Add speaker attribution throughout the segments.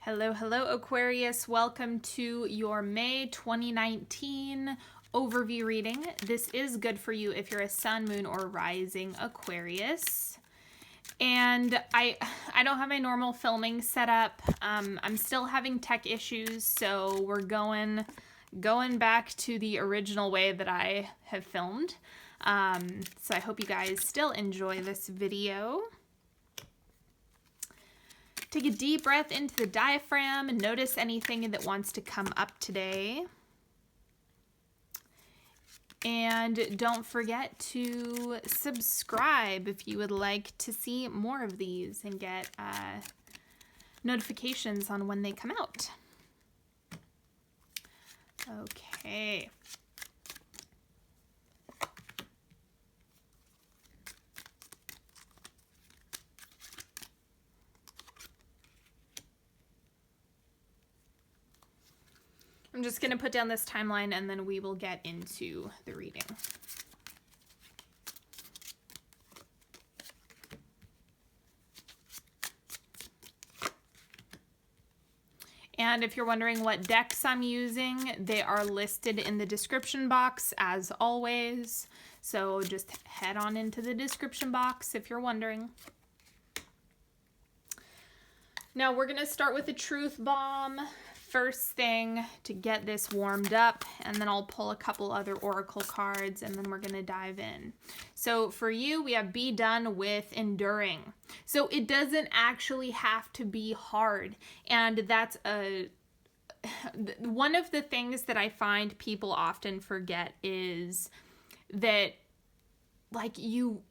Speaker 1: Hello, hello, Aquarius. Welcome to your May 2019 overview reading. This is good for you if you're a sun, moon, or rising Aquarius. And I don't have my normal filming set up. I'm still having tech issues, so we're going back to the original way that I have filmed. So I hope you guys still enjoy this video. Take a deep breath into the diaphragm and notice anything that wants to come up today. And don't forget to subscribe if you would like to see more of these and get notifications on when they come out. Okay. I'm just going to put down this timeline and then we will get into the reading. And if you're wondering what decks I'm using, they are listed in the description box as always. So just head on into the description box if you're wondering. Now we're going to start with the Truth Bomb first thing to get this warmed up, and then I'll pull a couple other oracle cards and then we're going to dive in. So for you, we have be done with enduring. So it doesn't actually have to be hard, and that's one of the things that I find people often forget is that you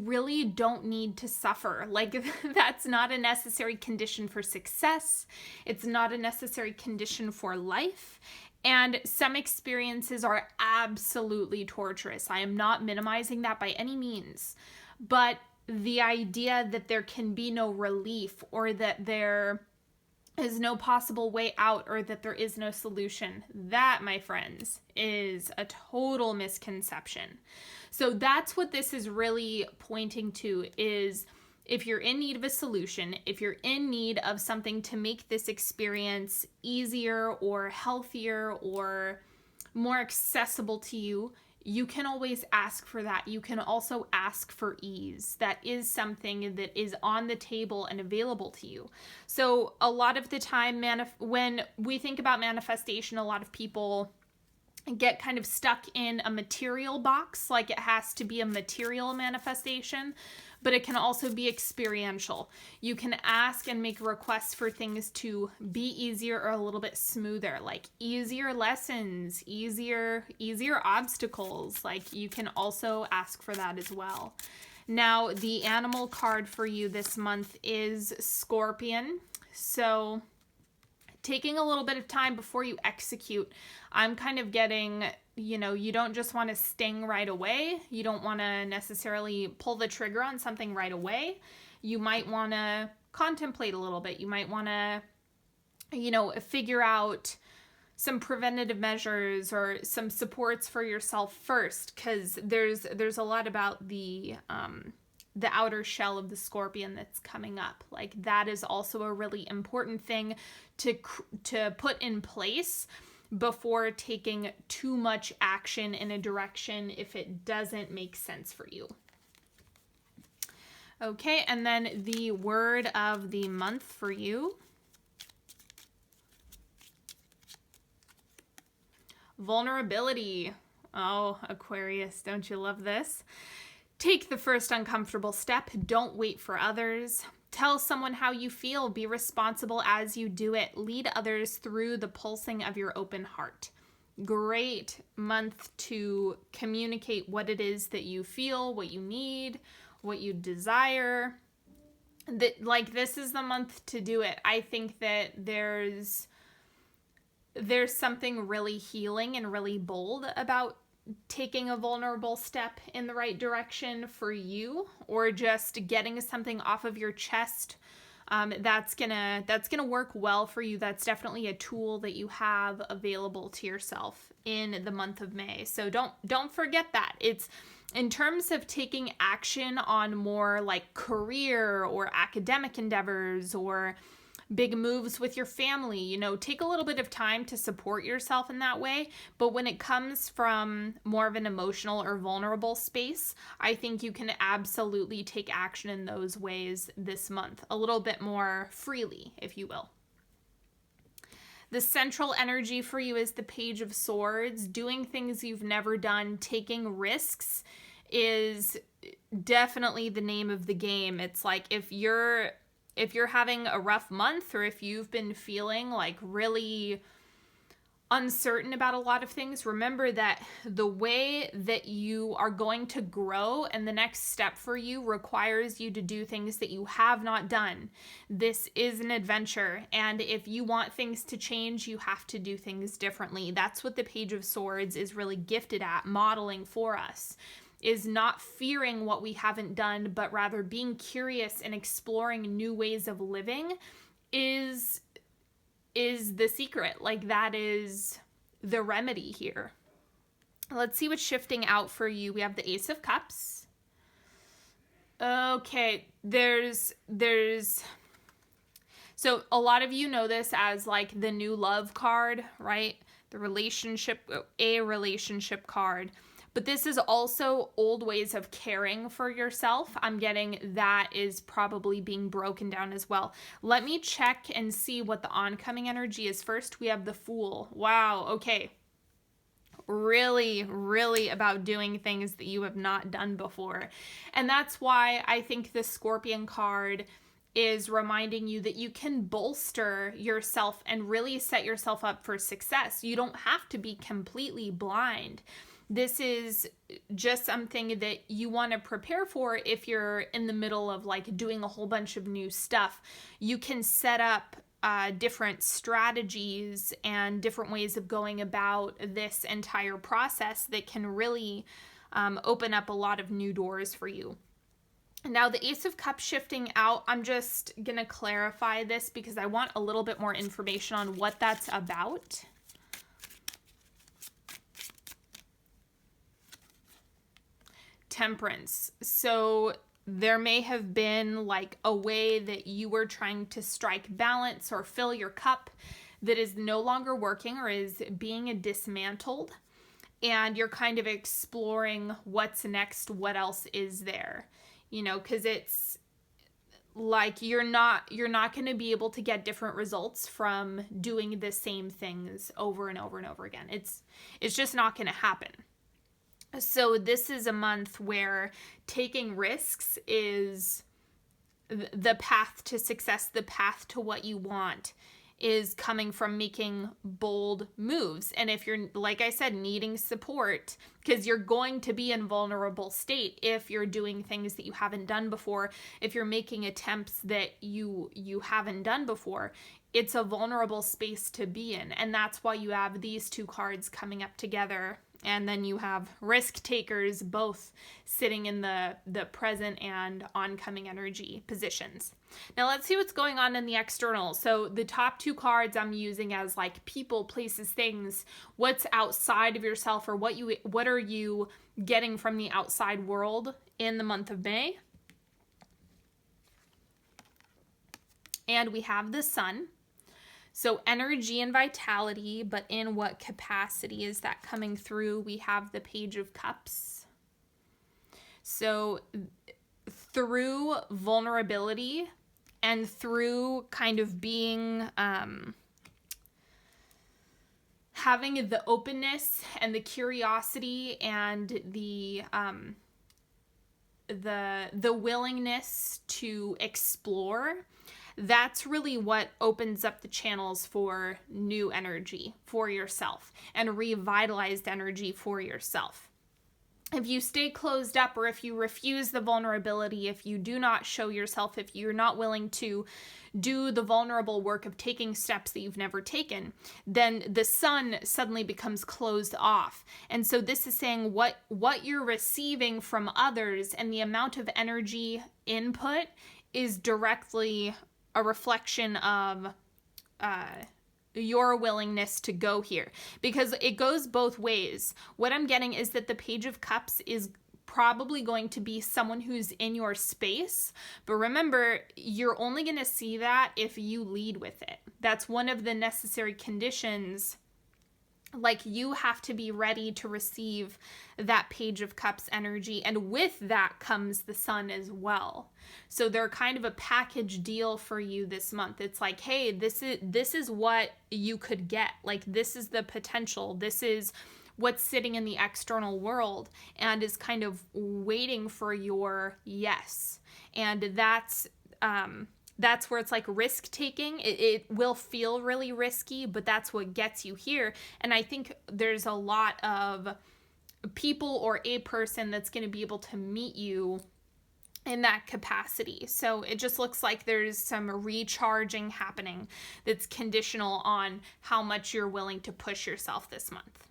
Speaker 1: really don't need to suffer. Like, that's not a necessary condition for success. It's not a necessary condition for life. And some experiences are absolutely torturous. I am not minimizing that by any means. But the idea that there can be no relief, or that there is no possible way out, or that there is no solution, that, my friends, is a total misconception. So that's what this is really pointing to, is if you're in need of a solution, if you're in need of something to make this experience easier or healthier or more accessible to you, you can always ask for that. You can also ask for ease. That is something that is on the table and available to you. So a lot of the time, when we think about manifestation, a lot of people get kind of stuck in a material box, like it has to be a material manifestation, but it can also be experiential. You can ask and make requests for things to be easier or a little bit smoother, like easier lessons, easier obstacles. Like, you can also ask for that as well. Now, the animal card for you this month is Scorpion. So taking a little bit of time before you execute. I'm kind of getting, you don't just want to sting right away. You don't want to necessarily pull the trigger on something right away. You might want to contemplate a little bit. You might want to, figure out some preventative measures or some supports for yourself first, because there's a lot about the outer shell of the scorpion that's coming up. Like, that is also a really important thing to put in place before taking too much action in a direction if it doesn't make sense for you. Okay, and then the word of the month for you. Vulnerability. Oh, Aquarius, don't you love this? Take the first uncomfortable step. Don't wait for others. Tell someone how you feel. Be responsible as you do it. Lead others through the pulsing of your open heart. Great month to communicate what it is that you feel, what you need, what you desire. This is the month to do it. I think that there's something really healing and really bold about taking a vulnerable step in the right direction for you, or just getting something off of your chest. That's gonna work well for you. That's definitely a tool that you have available to yourself in the month of May. So don't forget that. It's in terms of taking action on more like career or academic endeavors, or big moves with your family, you know, take a little bit of time to support yourself in that way. But when it comes from more of an emotional or vulnerable space, I think you can absolutely take action in those ways this month, a little bit more freely, if you will. The central energy for you is the Page of Swords. Doing things you've never done, taking risks is definitely the name of the game. It's like if you're having a rough month, or if you've been feeling like really uncertain about a lot of things, remember that the way that you are going to grow and the next step for you requires you to do things that you have not done. This is an adventure, and if you want things to change, you have to do things differently. That's what the Page of Swords is really gifted at, modeling for us, is not fearing what we haven't done, but rather being curious and exploring new ways of living is the secret. Like, that is the remedy here. Let's see what's shifting out for you. We have the Ace of Cups. Okay, so a lot of you know this as like the new love card, right? A relationship card. But this is also old ways of caring for yourself. I'm getting that is probably being broken down as well. Let me check and see what the oncoming energy is first. We have the Fool. Wow, okay. Really, really about doing things that you have not done before. And that's why I think the Scorpion card is reminding you that you can bolster yourself and really set yourself up for success. You don't have to be completely blind. This is just something that you want to prepare for if you're in the middle of like doing a whole bunch of new stuff. You can set up different strategies and different ways of going about this entire process that can really open up a lot of new doors for you. Now, the Ace of Cups shifting out, I'm just going to clarify this because I want a little bit more information on what that's about. Temperance. So there may have been like a way that you were trying to strike balance or fill your cup that is no longer working or is being dismantled, and you're kind of exploring what's next, what else is there, you know, because it's like you're not going to be able to get different results from doing the same things over and over and over again. It's just not going to happen. So this is a month where taking risks is the path to success, the path to what you want is coming from making bold moves. And if you're, like I said, needing support, because you're going to be in vulnerable state if you're doing things that you haven't done before, if you're making attempts that you haven't done before, it's a vulnerable space to be in. And that's why you have these two cards coming up together. And then you have risk takers both sitting in the present and oncoming energy positions. Now let's see what's going on in the external. So the top two cards I'm using as like people, places, things, what's outside of yourself, or what are you getting from the outside world in the month of May. And we have the Sun. So energy and vitality, but in what capacity is that coming through? We have the Page of Cups. So through vulnerability and through kind of being, having the openness and the curiosity and the willingness to explore, that's really what opens up the channels for new energy for yourself and revitalized energy for yourself. If you stay closed up, or if you refuse the vulnerability, if you do not show yourself, if you're not willing to do the vulnerable work of taking steps that you've never taken, then the Sun suddenly becomes closed off. And so this is saying what you're receiving from others and the amount of energy input is directly a reflection of your willingness to go here, because it goes both ways. What I'm getting is that the Page of Cups is probably going to be someone who's in your space. But remember, you're only going to see that if you lead with it. That's one of the necessary conditions. Like, you have to be ready to receive that Page of Cups energy, and with that comes the Sun as well. So they're kind of a package deal for you this month. It's like, hey, this is what you could get. Like, this is the potential. This is what's sitting in the external world and is kind of waiting for your yes. And that's where it's like risk taking. It will feel really risky, but that's what gets you here. And I think there's a lot of people or a person that's going to be able to meet you in that capacity. So it just looks like there's some recharging happening that's conditional on how much you're willing to push yourself this month.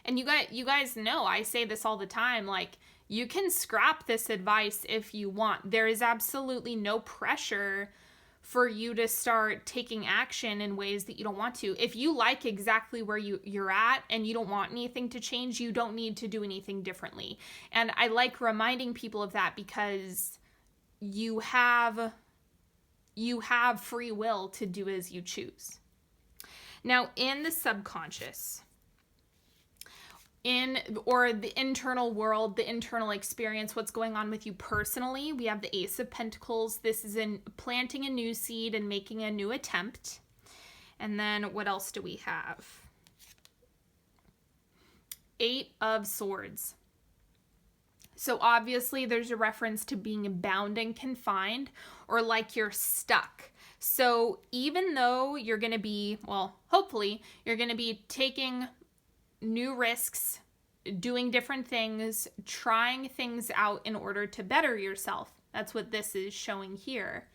Speaker 1: And you guys know, I say this all the time, like, you can scrap this advice if you want. There is absolutely no pressure for you to start taking action in ways that you don't want to. If you like exactly where you're at and you don't want anything to change, you don't need to do anything differently. And I like reminding people of that because you have free will to do as you choose. Now, in the subconscious, or the internal world, the internal experience, what's going on with you personally, we have the Ace of Pentacles. This is in planting a new seed and making a new attempt. And then what else do we have? Eight of Swords. So obviously there's a reference to being bound and confined, or like you're stuck. So even though you're going to be, well, hopefully you're going to be taking new risks, doing different things, trying things out in order to better yourself. That's what this is showing here.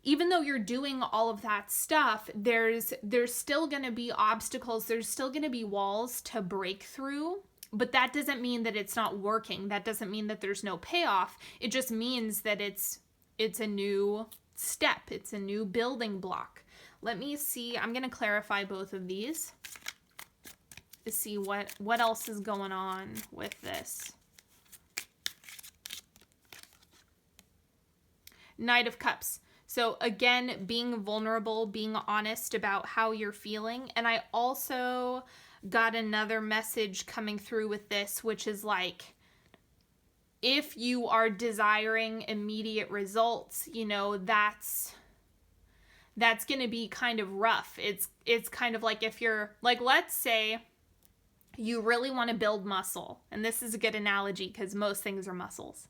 Speaker 1: Even though you're doing all of that stuff, there's still going to be obstacles. There's still going to be walls to break through, but that doesn't mean that it's not working. That doesn't mean that there's no payoff. It just means that it's a new step. It's a new building block. Let me see. I'm going to clarify both of these to see what else is going on with this. Knight of Cups. So again, being vulnerable, being honest about how you're feeling. And I also got another message coming through with this, which is like, if you are desiring immediate results, you know, that's going to be kind of rough. It's kind of like, if you're like, let's say you really want to build muscle, and this is a good analogy because most things are muscles,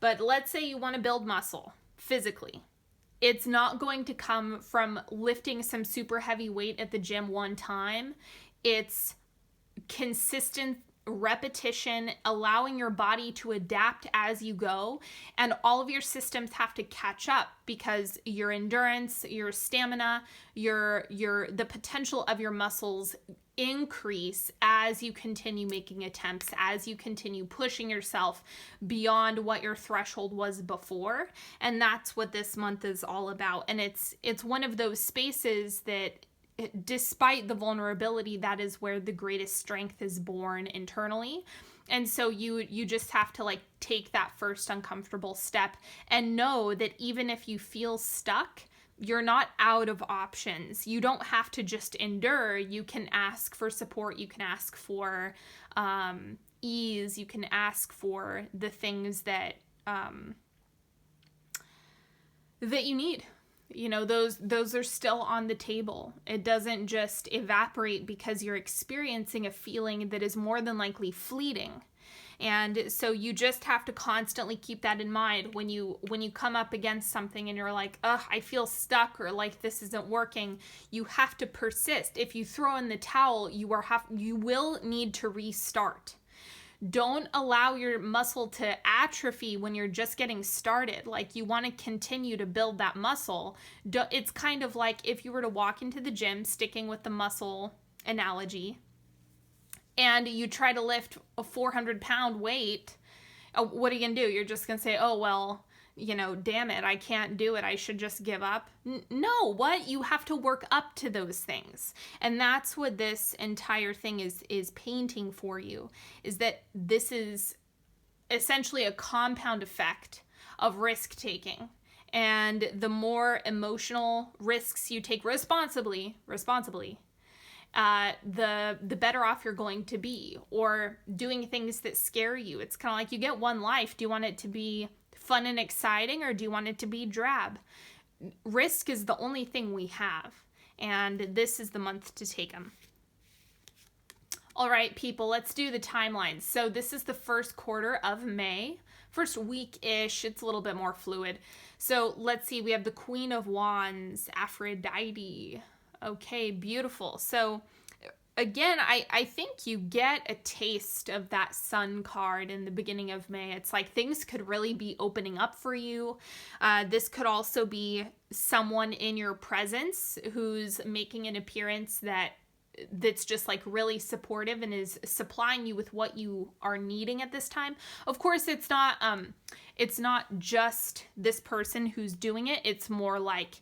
Speaker 1: but let's say you want to build muscle physically. It's not going to come from lifting some super heavy weight at the gym one time. It's consistent repetition, allowing your body to adapt as you go, and all of your systems have to catch up because your endurance, your stamina, the potential of your muscles increase as you continue making attempts, as you continue pushing yourself beyond what your threshold was before. And that's what this month is all about. And it's one of those spaces that, despite the vulnerability, that is where the greatest strength is born internally. And so you just have to like take that first uncomfortable step and know that even if you feel stuck, you're not out of options. You don't have to just endure. You can ask for support. You can ask for ease. You can ask for the things that that you need. You know, those are still on the table. It doesn't just evaporate because you're experiencing a feeling that is more than likely fleeting. And so you just have to constantly keep that in mind when you come up against something and you're like, ugh, I feel stuck, or like this isn't working. You have to persist. If you throw in the towel, you will need to restart. Don't allow your muscle to atrophy when you're just getting started. Like, you want to continue to build that muscle. It's kind of like if you were to walk into the gym, sticking with the muscle analogy, and you try to lift a 400-pound weight, what are you going to do? You're just going to say, oh, well, you know, damn it, I can't do it. I should just give up. No, what? You have to work up to those things. And that's what this entire thing is painting for you, is that this is essentially a compound effect of risk taking. And the more emotional risks you take responsibly, the better off you're going to be. Or doing things that scare you. It's kind of like you get one life. Do you want it to be fun and exciting, or do you want it to be drab? Risk is the only thing we have, and this is the month to take them. All right, people, let's do the timelines. So this is the first quarter of May. First week-ish, it's a little bit more fluid. So let's see, we have the Queen of Wands, Aphrodite. Okay, beautiful. So again, I think you get a taste of that Sun card in the beginning of May. It's like things could really be opening up for you. This could also be someone in your presence who's making an appearance that's just like really supportive and is supplying you with what you are needing at this time. Of course, it's not just this person who's doing it. It's more like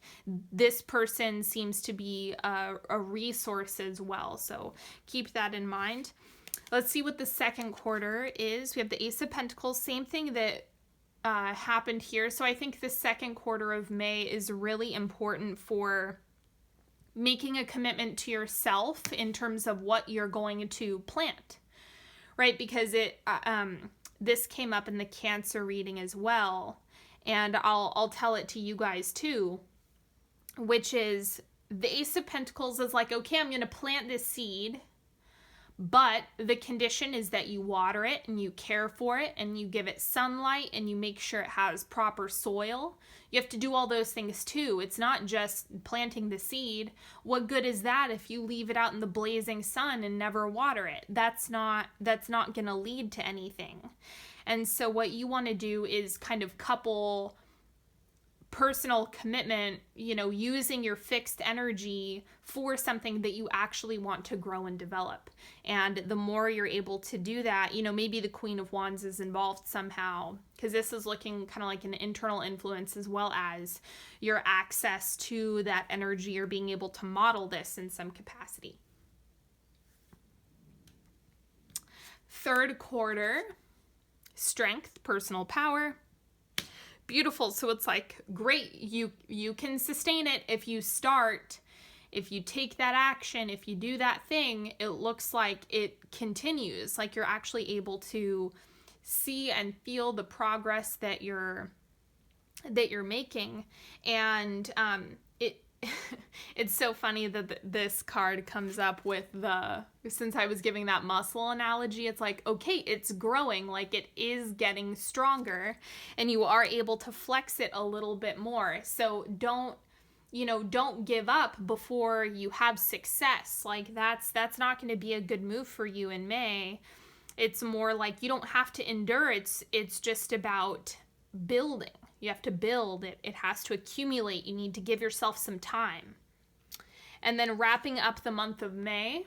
Speaker 1: this person seems to be a resource as well. So keep that in mind. Let's see what the second quarter is. We have the Ace of Pentacles, same thing that happened here. So I think the second quarter of May is really important for making a commitment to yourself in terms of what you're going to plant, right? Because this came up in the Cancer reading as well, and I'll tell it to you guys too, which is the Ace of Pentacles is like, okay, I'm going to plant this seed, but the condition is that you water it and you care for it and you give it sunlight and you make sure it has proper soil. You have to do all those things too. It's not just planting the seed. What good is that if you leave it out in the blazing sun and never water it? That's not going to lead to anything. And so what you want to do is kind of couple personal commitment, using your fixed energy for something that you actually want to grow and develop. And the more you're able to do that, maybe the Queen of Wands is involved somehow, because this is looking kind of like an internal influence as well as your access to that energy or being able to model this in some capacity. Third quarter, strength, personal power. Beautiful. So it's like, great, you can sustain it if you start, if you take that action, if you do that thing. It looks like it continues, like you're actually able to see and feel the progress that you're making. And it's so funny that this card comes up with since I was giving that muscle analogy, it's like, okay, it's growing, like it is getting stronger and you are able to flex it a little bit more. So don't give up before you have success. Like that's not going to be a good move for you in May. It's more like you don't have to endure. It's just about building. You have to build it. It has to accumulate. You need to give yourself some time. And then wrapping up the month of May,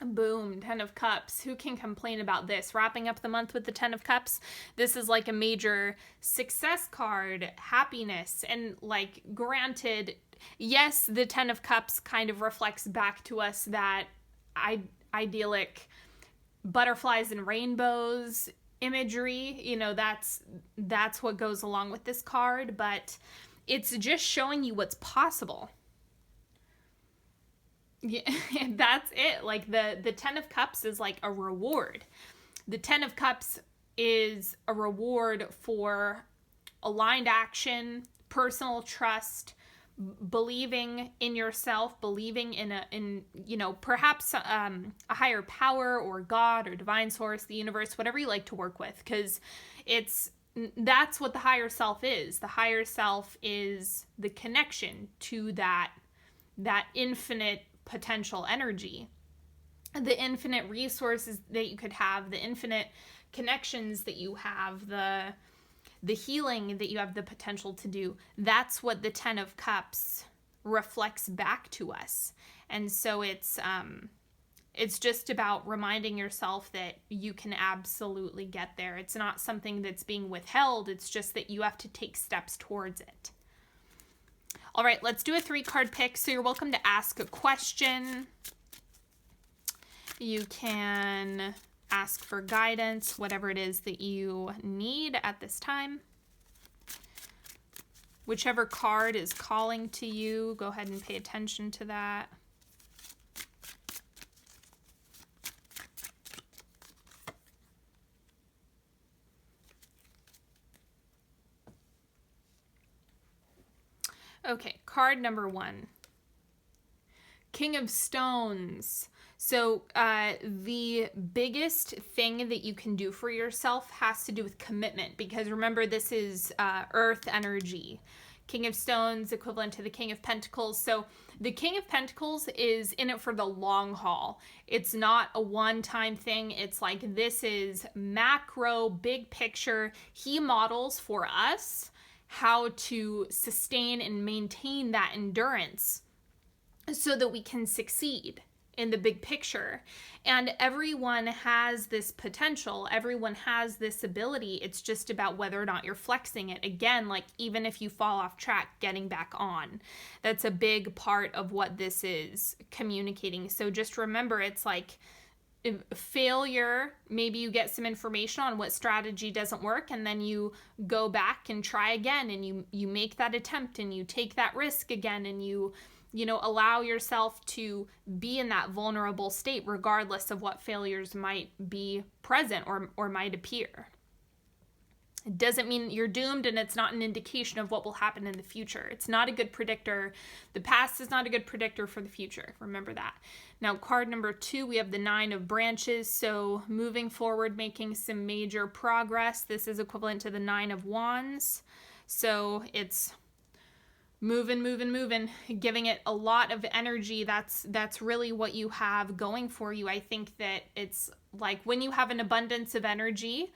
Speaker 1: boom, 10 of Cups. Who can complain about this? Wrapping up the month with the 10 of Cups. This is like a major success card, happiness. And like, granted, yes, the 10 of Cups kind of reflects back to us that idyllic butterflies and rainbows imagery, that's what goes along with this card, but it's just showing you what's possible. Yeah, that's it. Like the 10 of Cups is like a reward. The 10 of Cups is a reward for aligned action, personal trust, believing in yourself, believing in perhaps a higher power or God or divine source, the universe, whatever you like to work with, because that's what the higher self is. The higher self is the connection to that infinite potential energy, the infinite resources that you could have, the infinite connections that you have, the healing that you have the potential to do. That's what the 10 of Cups reflects back to us. And so it's just about reminding yourself that you can absolutely get there. It's not something that's being withheld. It's just that you have to take steps towards it. All right, let's do a 3-card pick. So you're welcome to ask a question. You can ask for guidance, whatever it is that you need at this time. Whichever card is calling to you, go ahead and pay attention to that. Okay, card number 1. King of Stones. So the biggest thing that you can do for yourself has to do with commitment, because remember, this is earth energy. King of Stones equivalent to the King of Pentacles. So the King of Pentacles is in it for the long haul. It's not a one-time thing. It's like, this is macro, big picture. He models for us how to sustain and maintain that endurance so that we can succeed in the big picture. And everyone has this potential. Everyone has this ability. It's just about whether or not you're flexing it. Again, like, even if you fall off track, getting back on. That's a big part of what this is communicating. So just remember, it's like failure. Maybe you get some information on what strategy doesn't work, and then you go back and try again, and you make that attempt, and you take that risk again, and you allow yourself to be in that vulnerable state regardless of what failures might be present or might appear. It doesn't mean you're doomed, and it's not an indication of what will happen in the future. It's not a good predictor. The past is not a good predictor for the future. Remember that. Now, card number 2, we have the 9 of Branches. So moving forward, making some major progress. This is equivalent to the 9 of Wands. So it's moving, giving it a lot of energy. That's really what you have going for you. I think that it's like, when you have an abundance of energy,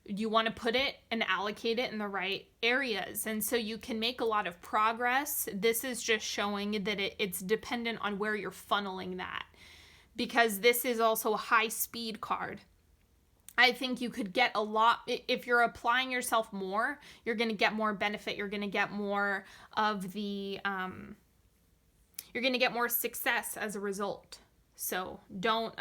Speaker 1: you want to put it and allocate it in the right areas. And so you can make a lot of progress. This is just showing that it's dependent on where you're funneling that, because this is also a high speed card. I think you could get a lot, if you're applying yourself more, you're going to get more benefit. You're going to get more of the, you're going to get more success as a result. So don't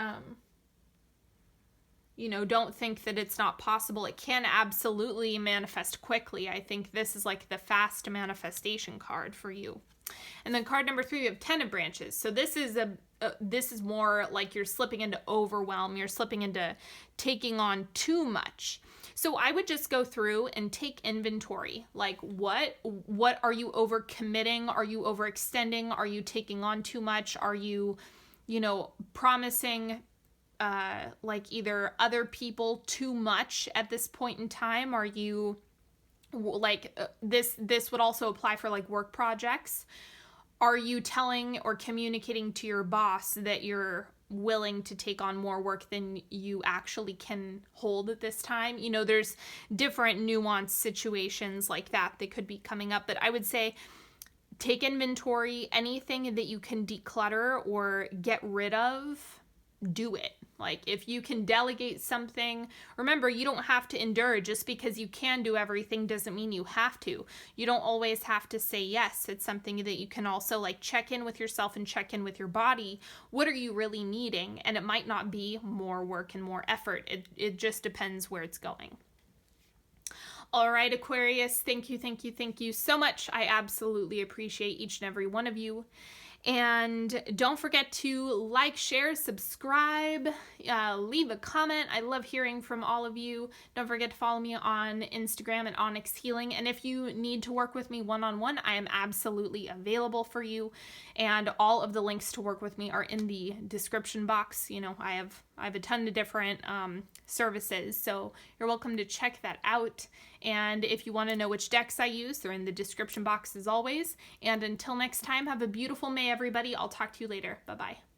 Speaker 1: think that it's not possible. It can absolutely manifest quickly. I think this is like the fast manifestation card for you. And then card number 3, we have 10 of Branches. So this is more like you're slipping into overwhelm. You're slipping into taking on too much. So I would just go through and take inventory. Like, what are you overcommitting? Are you overextending? Are you taking on too much? Are you, promising like either other people too much at this point in time? Are you like this would also apply for like work projects. Are you telling or communicating to your boss that you're willing to take on more work than you actually can hold at this time? There's different nuanced situations like that could be coming up, but I would say take inventory. Anything that you can declutter or get rid of, do it. Like, if you can delegate something, remember, you don't have to endure. Just because you can do everything doesn't mean you have to. You don't always have to say yes. It's something that you can also like check in with yourself and check in with your body. What are you really needing? And it might not be more work and more effort. It just depends where it's going. All right, Aquarius, thank you so much. I absolutely appreciate each and every one of you. And don't forget to like, share, subscribe, leave a comment. I love hearing from all of you. Don't forget to follow me on Instagram at Onyx Healing. And if you need to work with me one-on-one, I am absolutely available for you. And all of the links to work with me are in the description box. I have a ton of different services, so you're welcome to check that out. And if you want to know which decks I use, they're in the description box as always. And until next time, have a beautiful May, everybody. I'll talk to you later. Bye-bye.